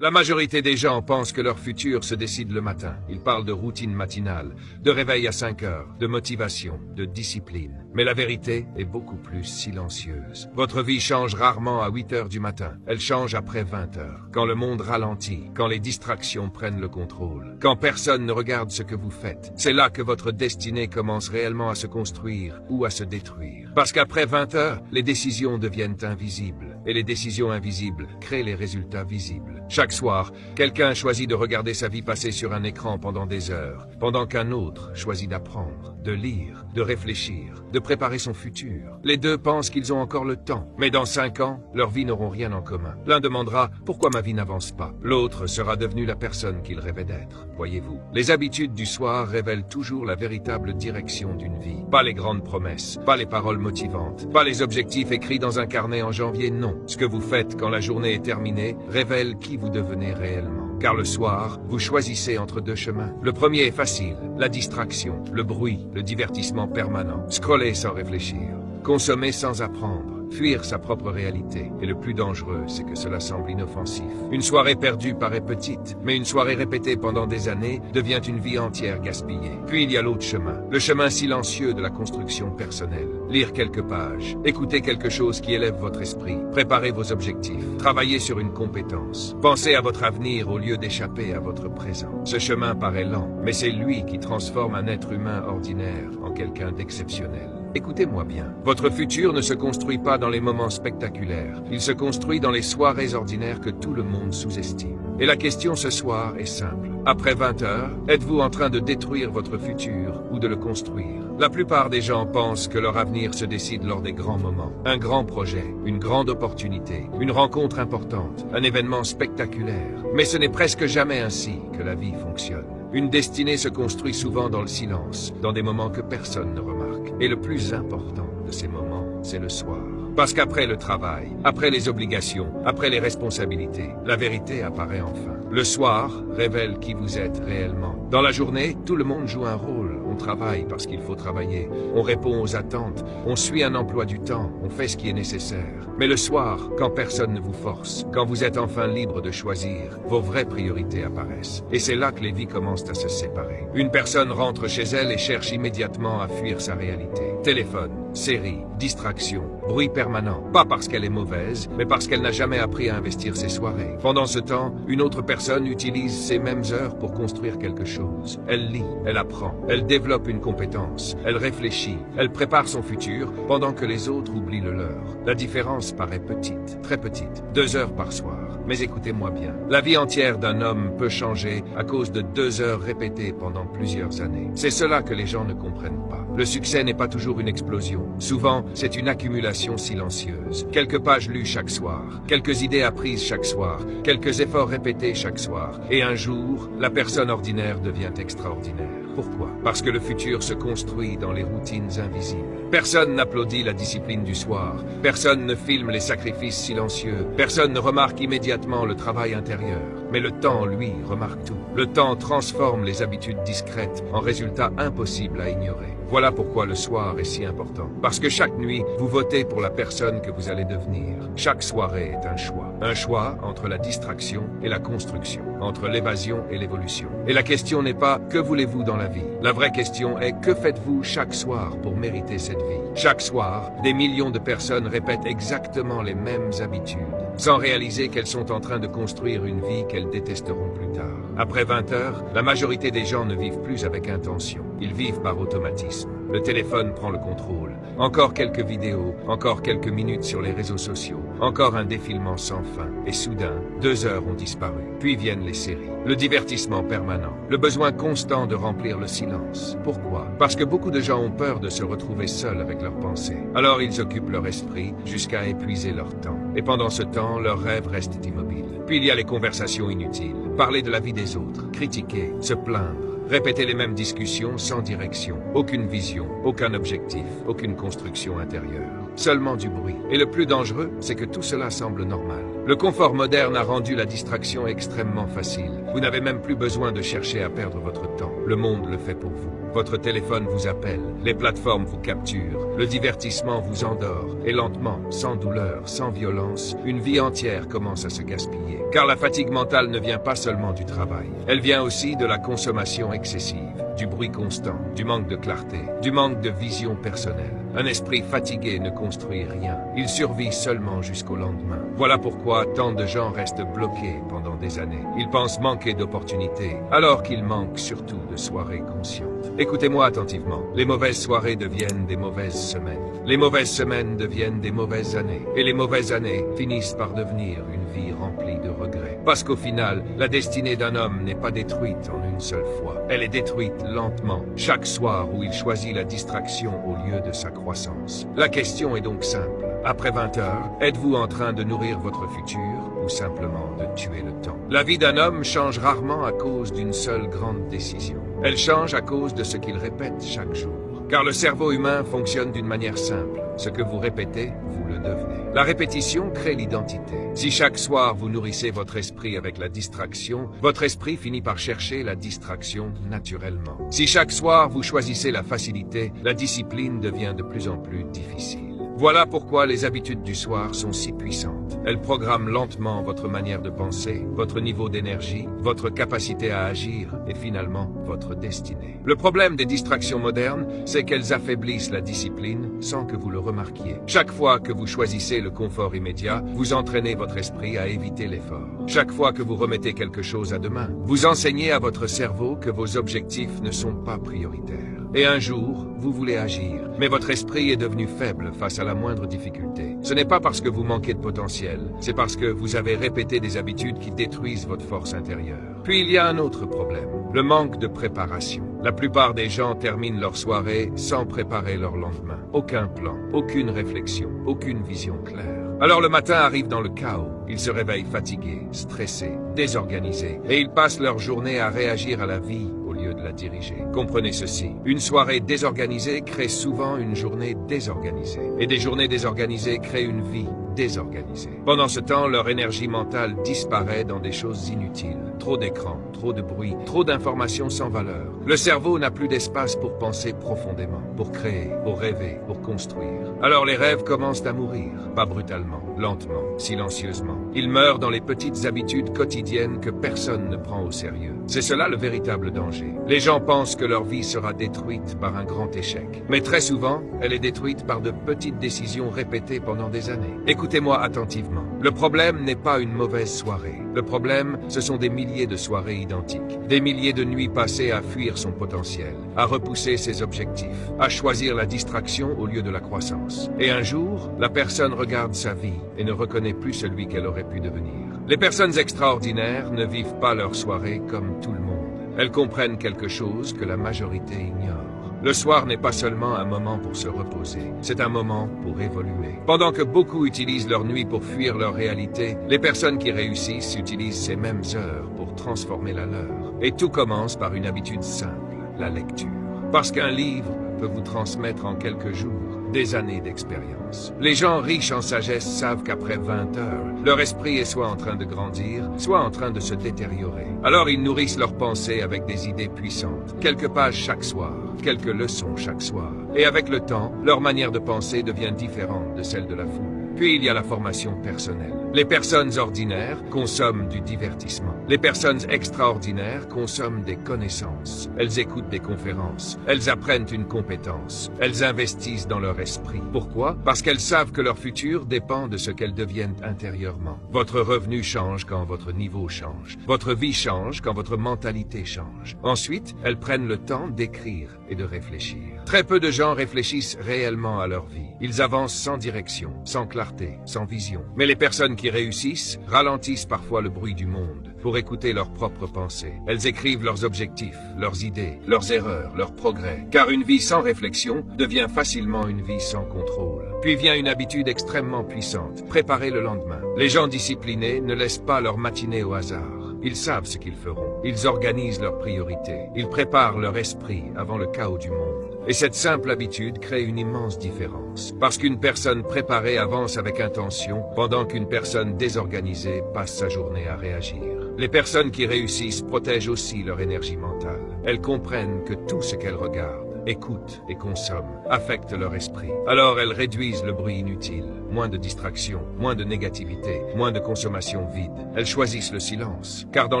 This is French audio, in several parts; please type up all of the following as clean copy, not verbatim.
La majorité des gens pensent que leur futur se décide le matin. Ils parlent de routine matinale, de réveil à 5 heures, de motivation, de discipline. Mais la vérité est beaucoup plus silencieuse. Votre vie change rarement à 8 heures du matin. Elle change après 20 heures. Quand le monde ralentit, quand les distractions prennent le contrôle, quand personne ne regarde ce que vous faites. C'est là que votre destinée commence réellement à se construire ou à se détruire. Parce qu'après 20 heures, les décisions deviennent invisibles. Et les décisions invisibles créent les résultats visibles. Chaque soir, quelqu'un choisit de regarder sa vie passer sur un écran pendant des heures, pendant qu'un autre choisit d'apprendre, de lire, de réfléchir, de préparer son futur. Les deux pensent qu'ils ont encore le temps, mais dans 5 ans, leurs vies n'auront rien en commun. L'un demandera « Pourquoi ma vie n'avance pas ?» L'autre sera devenu la personne qu'il rêvait d'être. Voyez-vous, les habitudes du soir révèlent toujours la véritable direction d'une vie. Pas les grandes promesses, pas les paroles motivantes, pas les objectifs écrits dans un carnet en janvier, non. Ce que vous faites quand la journée est terminée révèle qui vous devenez réellement. Car le soir, vous choisissez entre deux chemins. Le premier est facile, la distraction, le bruit, le divertissement permanent. Scroller sans réfléchir, consommer sans apprendre. Fuir sa propre réalité. Et le plus dangereux, c'est que cela semble inoffensif. Une soirée perdue paraît petite, mais une soirée répétée pendant des années devient une vie entière gaspillée. Puis il y a l'autre chemin, le chemin silencieux de la construction personnelle. Lire quelques pages, écouter quelque chose qui élève votre esprit, préparer vos objectifs, travailler sur une compétence, penser à votre avenir au lieu d'échapper à votre présent. Ce chemin paraît lent, mais c'est lui qui transforme un être humain ordinaire en quelqu'un d'exceptionnel. Écoutez-moi bien, votre futur ne se construit pas dans les moments spectaculaires, il se construit dans les soirées ordinaires que tout le monde sous-estime. Et la question ce soir est simple. Après 20 heures, êtes-vous en train de détruire votre futur ou de le construire? La plupart des gens pensent que leur avenir se décide lors des grands moments. Un grand projet, une grande opportunité, une rencontre importante, un événement spectaculaire. Mais ce n'est presque jamais ainsi que la vie fonctionne. Une destinée se construit souvent dans le silence, dans des moments que personne ne remarque. Et le plus important de ces moments, c'est le soir. Parce qu'après le travail, après les obligations, après les responsabilités, la vérité apparaît enfin. Le soir révèle qui vous êtes réellement. Dans la journée, tout le monde joue un rôle. On travaille parce qu'il faut travailler. On répond aux attentes. On suit un emploi du temps. On fait ce qui est nécessaire. Mais le soir, quand personne ne vous force, quand vous êtes enfin libre de choisir, vos vraies priorités apparaissent. Et c'est là que les vies commencent à se séparer. Une personne rentre chez elle et cherche immédiatement à fuir sa réalité. Téléphone, série, distraction, bruit permanent. Pas parce qu'elle est mauvaise, mais parce qu'elle n'a jamais appris à investir ses soirées. Pendant ce temps, une autre personne utilise ces mêmes heures pour construire quelque chose. Elle lit, elle apprend, elle développe une compétence, elle réfléchit, elle prépare son futur pendant que les autres oublient le leur. La différence paraît petite, très petite, 2 heures par soir. Mais écoutez-moi bien, la vie entière d'un homme peut changer à cause de 2 heures répétées pendant plusieurs années. C'est cela que les gens ne comprennent pas. Le succès n'est pas toujours une explosion. Souvent, c'est une accumulation silencieuse. Quelques pages lues chaque soir, quelques idées apprises chaque soir, quelques efforts répétés chaque soir. Et un jour, la personne ordinaire devient extraordinaire. Pourquoi? Parce que le futur se construit dans les routines invisibles. Personne n'applaudit la discipline du soir. Personne ne filme les sacrifices silencieux. Personne ne remarque immédiatement le travail intérieur. Mais le temps, lui, remarque tout. Le temps transforme les habitudes discrètes en résultats impossibles à ignorer. Voilà pourquoi le soir est si important. Parce que chaque nuit, vous votez pour la personne que vous allez devenir. Chaque soirée est un choix. Un choix entre la distraction et la construction, entre l'évasion et l'évolution. Et la question n'est pas « que voulez-vous dans la vie ?» La vraie question est « que faites-vous chaque soir pour mériter cette vie ?» Chaque soir, des millions de personnes répètent exactement les mêmes habitudes, sans réaliser qu'elles sont en train de construire une vie qu'elles détesteront plus tard. Après 20 heures, la majorité des gens ne vivent plus avec intention. Ils vivent par automatisme. Le téléphone prend le contrôle. Encore quelques vidéos, encore quelques minutes sur les réseaux sociaux, encore un défilement sans fin. Et soudain, 2 heures ont disparu. Puis viennent les séries. Le divertissement permanent. Le besoin constant de remplir le silence. Pourquoi? Parce que beaucoup de gens ont peur de se retrouver seuls avec leurs pensées. Alors ils occupent leur esprit jusqu'à épuiser leur temps. Et pendant ce temps, leurs rêves restent immobiles. Puis il y a les conversations inutiles. Parler de la vie des autres, critiquer, se plaindre. Répéter les mêmes discussions sans direction, aucune vision, aucun objectif, aucune construction intérieure. Seulement du bruit. Et le plus dangereux, c'est que tout cela semble normal. Le confort moderne a rendu la distraction extrêmement facile. Vous n'avez même plus besoin de chercher à perdre votre temps. Le monde le fait pour vous. Votre téléphone vous appelle, les plateformes vous capturent, le divertissement vous endort, et lentement, sans douleur, sans violence, une vie entière commence à se gaspiller. Car la fatigue mentale ne vient pas seulement du travail, elle vient aussi de la consommation excessive, du bruit constant, du manque de clarté, du manque de vision personnelle. Un esprit fatigué ne construit rien, il survit seulement jusqu'au lendemain. Voilà pourquoi tant de gens restent bloqués pendant des années. Ils pensent manquer d'opportunités, alors qu'ils manquent surtout de soirées conscientes. Écoutez-moi attentivement, les mauvaises soirées deviennent des mauvaises semaines. Les mauvaises semaines deviennent des mauvaises années. Et les mauvaises années finissent par devenir une vie remplie de regrets. Parce qu'au final, la destinée d'un homme n'est pas détruite en une seule fois. Elle est détruite lentement, chaque soir où il choisit la distraction au lieu de sa croissance. La question est donc simple. Après 20 heures, êtes-vous en train de nourrir votre futur ou simplement de tuer le temps? La vie d'un homme change rarement à cause d'une seule grande décision. Elle change à cause de ce qu'il répète chaque jour. Car le cerveau humain fonctionne d'une manière simple. Ce que vous répétez, vous le devenez. La répétition crée l'identité. Si chaque soir vous nourrissez votre esprit avec la distraction, votre esprit finit par chercher la distraction naturellement. Si chaque soir vous choisissez la facilité, la discipline devient de plus en plus difficile. Voilà pourquoi les habitudes du soir sont si puissantes. Elles programment lentement votre manière de penser, votre niveau d'énergie, votre capacité à agir et finalement votre destinée. Le problème des distractions modernes, c'est qu'elles affaiblissent la discipline sans que vous le remarquiez. Chaque fois que vous choisissez le confort immédiat, vous entraînez votre esprit à éviter l'effort. Chaque fois que vous remettez quelque chose à demain, vous enseignez à votre cerveau que vos objectifs ne sont pas prioritaires. Et un jour, vous voulez agir, mais votre esprit est devenu faible face à la moindre difficulté. Ce n'est pas parce que vous manquez de potentiel, c'est parce que vous avez répété des habitudes qui détruisent votre force intérieure. Puis il y a un autre problème, le manque de préparation. La plupart des gens terminent leur soirée sans préparer leur lendemain. Aucun plan, aucune réflexion, aucune vision claire. Alors le matin arrive dans le chaos. Ils se réveillent fatigués, stressés, désorganisés, et ils passent leur journée à réagir à la vie au lieu de la diriger. Comprenez ceci, une soirée désorganisée crée souvent une journée désorganisée. Et des journées désorganisées créent une vie désorganisée. Pendant ce temps, leur énergie mentale disparaît dans des choses inutiles. Trop d'écrans, trop de bruit, trop d'informations sans valeur. Le cerveau n'a plus d'espace pour penser profondément, pour créer, pour rêver, pour construire. Alors les rêves commencent à mourir, pas brutalement, lentement, silencieusement. Ils meurent dans les petites habitudes quotidiennes que personne ne prend au sérieux. C'est cela le véritable danger. Les gens pensent que leur vie sera détruite par un grand échec. Mais très souvent, elle est détruite par de petites décisions répétées pendant des années. Écoutez-moi attentivement. Le problème n'est pas une mauvaise soirée. Le problème, ce sont des milliers de soirées identiques. Des milliers de nuits passées à fuir son potentiel, à repousser ses objectifs, à choisir la distraction au lieu de la croissance. Et un jour, la personne regarde sa vie et ne reconnaît plus celui qu'elle aurait pu devenir. Les personnes extraordinaires ne vivent pas leur soirée comme tout le monde. Elles comprennent quelque chose que la majorité ignore. Le soir n'est pas seulement un moment pour se reposer, c'est un moment pour évoluer. Pendant que beaucoup utilisent leur nuit pour fuir leur réalité, les personnes qui réussissent utilisent ces mêmes heures pour transformer la leur. Et tout commence par une habitude simple, la lecture. Parce qu'un livre peut vous transmettre en quelques jours des années d'expérience. Les gens riches en sagesse savent qu'après 20 heures, leur esprit est soit en train de grandir, soit en train de se détériorer. Alors ils nourrissent leurs pensées avec des idées puissantes, quelques pages chaque soir, quelques leçons chaque soir. Et avec le temps, leur manière de penser devient différente de celle de la foule. Puis il y a la formation personnelle. Les personnes ordinaires consomment du divertissement. Les personnes extraordinaires consomment des connaissances. Elles écoutent des conférences. Elles apprennent une compétence. Elles investissent dans leur esprit. Pourquoi? Parce qu'elles savent que leur futur dépend de ce qu'elles deviennent intérieurement. Votre revenu change quand votre niveau change. Votre vie change quand votre mentalité change. Ensuite, elles prennent le temps d'écrire et de réfléchir. Très peu de gens réfléchissent réellement à leur vie. Ils avancent sans direction, sans clarté, sans vision. Mais les personnes qui réussissent ralentissent parfois le bruit du monde pour écouter leurs propres pensées. Elles écrivent leurs objectifs, leurs idées, leurs erreurs, leurs progrès. Car une vie sans réflexion devient facilement une vie sans contrôle. Puis vient une habitude extrêmement puissante, préparer le lendemain. Les gens disciplinés ne laissent pas leur matinée au hasard. Ils savent ce qu'ils feront. Ils organisent leurs priorités. Ils préparent leur esprit avant le chaos du monde. Et cette simple habitude crée une immense différence. Parce qu'une personne préparée avance avec intention, pendant qu'une personne désorganisée passe sa journée à réagir. Les personnes qui réussissent protègent aussi leur énergie mentale. Elles comprennent que tout ce qu'elles regardent, écoutent et consomment affectent leur esprit. Alors elles réduisent le bruit inutile, moins de distractions, moins de négativité, moins de consommation vide. Elles choisissent le silence, car dans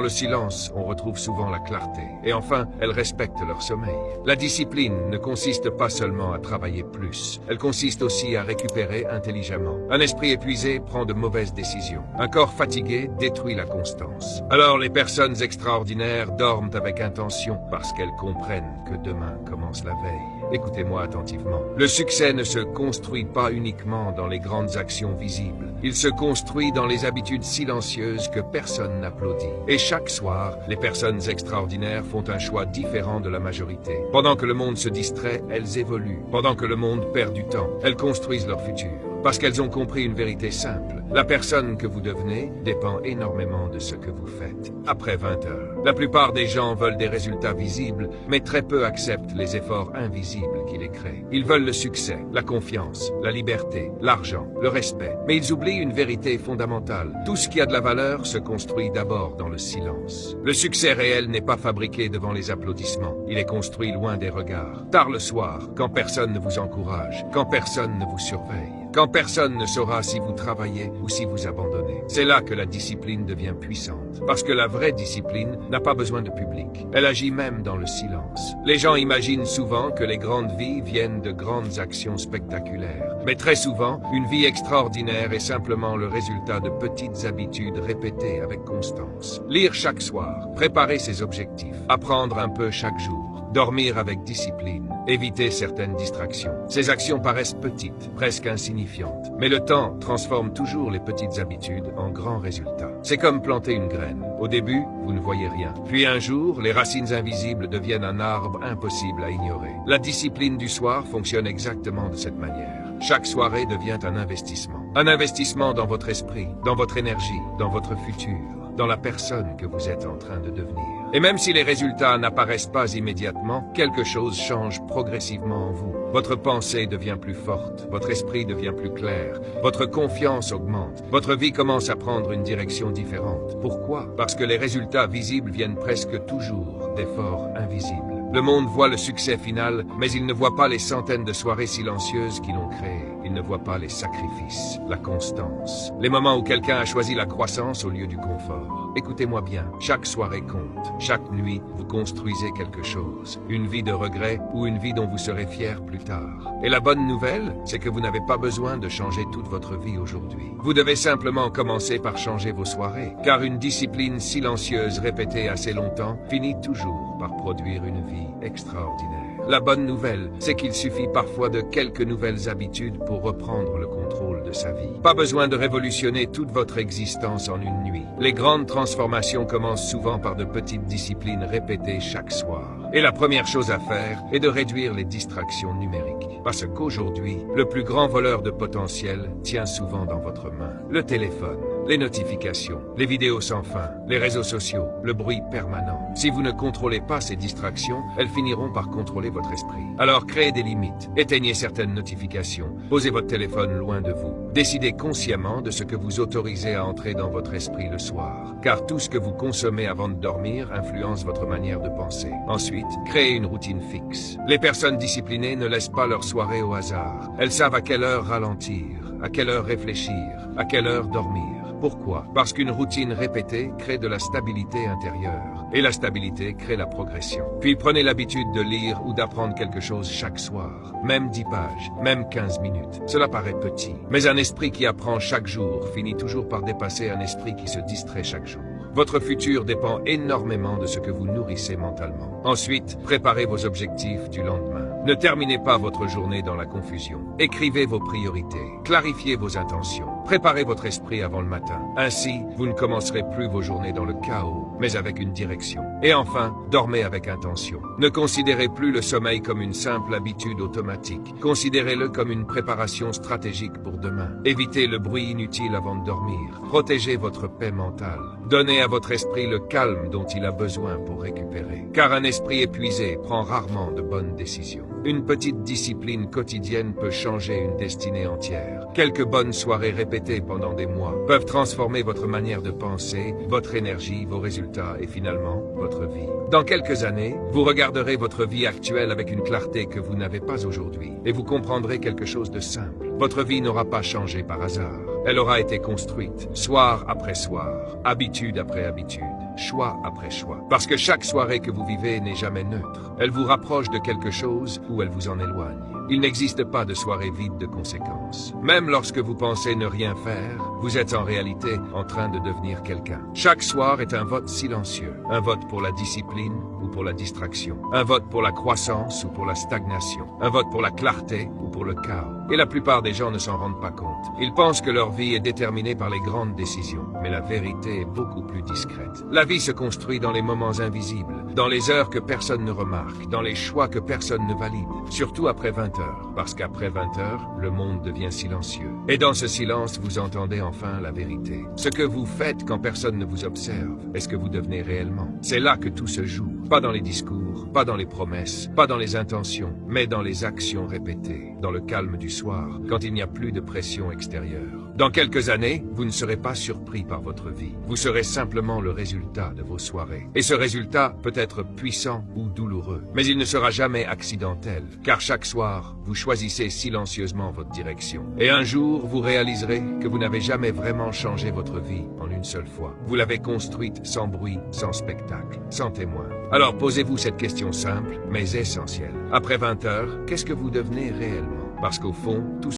le silence, on retrouve souvent la clarté. Et enfin, elles respectent leur sommeil. La discipline ne consiste pas seulement à travailler plus, elle consiste aussi à récupérer intelligemment. Un esprit épuisé prend de mauvaises décisions. Un corps fatigué détruit la constance. Alors les personnes extraordinaires dorment avec intention parce qu'elles comprennent que demain commence la veille. Écoutez-moi attentivement. Le succès ne se construit pas uniquement dans les grandes actions visibles. Il se construit dans les habitudes silencieuses que personne n'applaudit. Et chaque soir, les personnes extraordinaires font un choix différent de la majorité. Pendant que le monde se distrait, elles évoluent. Pendant que le monde perd du temps, elles construisent leur futur. Parce qu'elles ont compris une vérité simple. La personne que vous devenez dépend énormément de ce que vous faites. Après 20 heures, la plupart des gens veulent des résultats visibles, mais très peu acceptent les efforts invisibles qui les créent. Ils veulent le succès, la confiance, la liberté, l'argent, le respect. Mais ils oublient une vérité fondamentale. Tout ce qui a de la valeur se construit d'abord dans le silence. Le succès réel n'est pas fabriqué devant les applaudissements. Il est construit loin des regards. Tard le soir, quand personne ne vous encourage, quand personne ne vous surveille. Quand personne ne saura si vous travaillez ou si vous abandonnez. C'est là que la discipline devient puissante. Parce que la vraie discipline n'a pas besoin de public. Elle agit même dans le silence. Les gens imaginent souvent que les grandes vies viennent de grandes actions spectaculaires. Mais très souvent, une vie extraordinaire est simplement le résultat de petites habitudes répétées avec constance. Lire chaque soir, préparer ses objectifs, apprendre un peu chaque jour. Dormir avec discipline, éviter certaines distractions. Ces actions paraissent petites, presque insignifiantes, mais le temps transforme toujours les petites habitudes en grands résultats. C'est comme planter une graine. Au début, vous ne voyez rien. Puis un jour, les racines invisibles deviennent un arbre impossible à ignorer. La discipline du soir fonctionne exactement de cette manière. Chaque soirée devient un investissement. Un investissement dans votre esprit, dans votre énergie, dans votre futur, dans la personne que vous êtes en train de devenir. Et même si les résultats n'apparaissent pas immédiatement, quelque chose change progressivement en vous. Votre pensée devient plus forte, votre esprit devient plus clair, votre confiance augmente, votre vie commence à prendre une direction différente. Pourquoi? Parce que les résultats visibles viennent presque toujours d'efforts invisibles. Le monde voit le succès final, mais il ne voit pas les centaines de soirées silencieuses qui l'ont créé. Il ne voit pas les sacrifices, la constance, les moments où quelqu'un a choisi la croissance au lieu du confort. Écoutez-moi bien, chaque soirée compte. Chaque nuit, vous construisez quelque chose. Une vie de regret ou une vie dont vous serez fier plus tard. Et la bonne nouvelle, c'est que vous n'avez pas besoin de changer toute votre vie aujourd'hui. Vous devez simplement commencer par changer vos soirées. Car une discipline silencieuse répétée assez longtemps finit toujours par produire une vie extraordinaire. La bonne nouvelle, c'est qu'il suffit parfois de quelques nouvelles habitudes pour reprendre le contrôle de sa vie. Pas besoin de révolutionner toute votre existence en une nuit. Les grandes transformations commencent souvent par de petites disciplines répétées chaque soir. Et la première chose à faire est de réduire les distractions numériques. Parce qu'aujourd'hui, le plus grand voleur de potentiel tient souvent dans votre main. Le téléphone, les notifications, les vidéos sans fin, les réseaux sociaux, le bruit permanent. Si vous ne contrôlez pas ces distractions, elles finiront par contrôler votre esprit. Alors créez des limites, éteignez certaines notifications, posez votre téléphone loin de vous. Décidez consciemment de ce que vous autorisez à entrer dans votre esprit le soir. Car tout ce que vous consommez avant de dormir influence votre manière de penser. Ensuite, créez une routine fixe. Les personnes disciplinées ne laissent pas leur soirée au hasard. Elles savent à quelle heure ralentir, à quelle heure réfléchir, à quelle heure dormir. Pourquoi? Parce qu'une routine répétée crée de la stabilité intérieure. Et la stabilité crée la progression. Puis prenez l'habitude de lire ou d'apprendre quelque chose chaque soir. Même 10 pages, même 15 minutes. Cela paraît petit. Mais un esprit qui apprend chaque jour finit toujours par dépasser un esprit qui se distrait chaque jour. Votre futur dépend énormément de ce que vous nourrissez mentalement. Ensuite, préparez vos objectifs du lendemain. Ne terminez pas votre journée dans la confusion. Écrivez vos priorités. Clarifiez vos intentions. Préparez votre esprit avant le matin. Ainsi, vous ne commencerez plus vos journées dans le chaos, mais avec une direction. Et enfin, dormez avec intention. Ne considérez plus le sommeil comme une simple habitude automatique. Considérez-le comme une préparation stratégique pour demain. Évitez le bruit inutile avant de dormir. Protégez votre paix mentale. Donnez à votre esprit le calme dont il a besoin pour récupérer. Car un esprit épuisé prend rarement de bonnes décisions. Une petite discipline quotidienne peut changer une destinée entière. Quelques bonnes soirées répétées pendant des mois peuvent transformer votre manière de penser, votre énergie, vos résultats et finalement, votre vie. Dans quelques années, vous regarderez votre vie actuelle avec une clarté que vous n'avez pas aujourd'hui et vous comprendrez quelque chose de simple. Votre vie n'aura pas changé par hasard. Elle aura été construite, soir après soir, habitude après habitude, choix après choix. Parce que chaque soirée que vous vivez n'est jamais neutre. Elle vous rapproche de quelque chose ou elle vous en éloigne. Il n'existe pas de soirée vide de conséquences. Même lorsque vous pensez ne rien faire, vous êtes en réalité en train de devenir quelqu'un. Chaque soir est un vote silencieux. Un vote pour la discipline ou pour la distraction. Un vote pour la croissance ou pour la stagnation. Un vote pour la clarté ou pour le chaos. Et la plupart des gens ne s'en rendent pas compte. Ils pensent que leur vie est déterminée par les grandes décisions. Mais la vérité est beaucoup plus discrète. La vie se construit dans les moments invisibles, dans les heures que personne ne remarque, dans les choix que personne ne valide. Surtout après 20 heures. Parce qu'après 20 heures, le monde devient silencieux. Et dans ce silence, vous entendez enfin la vérité. Ce que vous faites quand personne ne vous observe, est ce que vous devenez réellement. C'est là que tout se joue. Pas dans les discours, pas dans les promesses, pas dans les intentions, mais dans les actions répétées, dans le calme du soir, quand il n'y a plus de pression extérieure. Dans quelques années, vous ne serez pas surpris par votre vie. Vous serez simplement le résultat de vos soirées. Et ce résultat peut être puissant ou douloureux, mais il ne sera jamais accidentel, car chaque soir, vous choisissez silencieusement votre direction. Et un jour, vous réaliserez que vous n'avez jamais vraiment changé votre vie en une seule fois. Vous l'avez construite sans bruit, sans spectacle, sans témoin. Alors posez-vous cette question simple, mais essentielle. Après 20 heures, qu'est-ce que vous devenez réellement? Parce qu'au fond, tout